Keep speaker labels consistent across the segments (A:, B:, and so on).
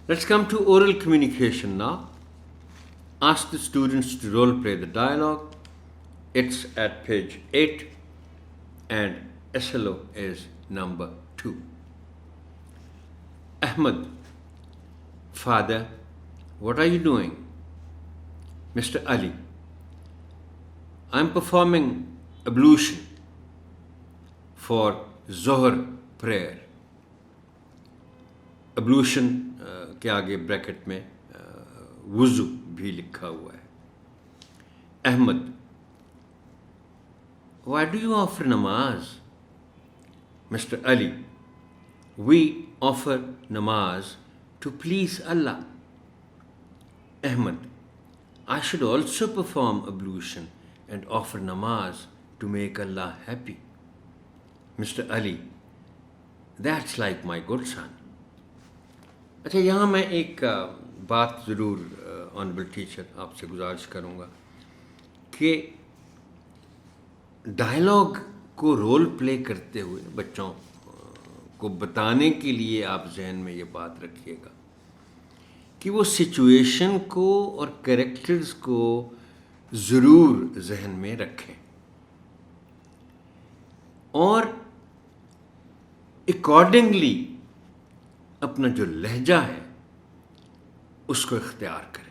A: Let's come to oral communication now. Ask the students to role play the dialogue. It's at page 8 and SLO is number 2. Ahmed, father, what are you doing? Mr. Ali, I'm performing ablution for Zohar prayer. Ablution کے آگے bracket میں وضو بھی لکھا ہوا ہے. Ahmad, why do you offer namaz? Mr. Ali, we offer namaz to please Allah. Ahmed, I should also perform ablution and offer namaz to make Allah happy. Mr. Ali, that's like my good son. اچھا, یہاں میں ایک بات ضرور honourable teacher آپ سے گزارش کروں گا کہ ڈائلاگ کو رول پلے کرتے ہوئے بچوں کو بتانے کے لیے آپ ذہن میں یہ بات رکھیے گا کہ وہ سچویشن کو اور کریکٹرز کو ضرور ذہن میں رکھیں اور اکارڈنگلی اپنا جو لہجہ ہے اس کو اختیار کریں.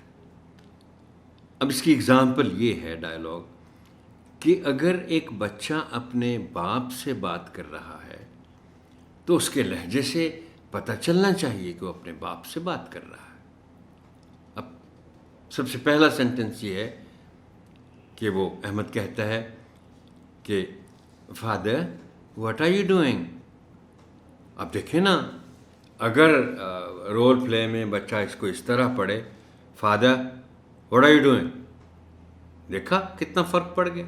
A: اب اس کی اگزامپل یہ ہے ڈائلاگ کہ اگر ایک بچہ اپنے باپ سے بات کر رہا ہے تو اس کے لہجے سے پتہ چلنا چاہیے کہ وہ اپنے باپ سے بات کر رہا ہے. اب سب سے پہلا سینٹنس یہ ہے کہ وہ احمد کہتا ہے کہ father what are you doing. اب دیکھیں نا, اگر رول پلے میں بچہ اس کو اس طرح پڑھے, father what are you doing, دیکھا کتنا فرق پڑ گیا.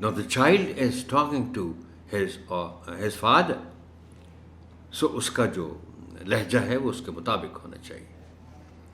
A: Now the child is talking to his father. So اس کا جو لہجہ ہے وہ اس کے مطابق ہونا چاہیے.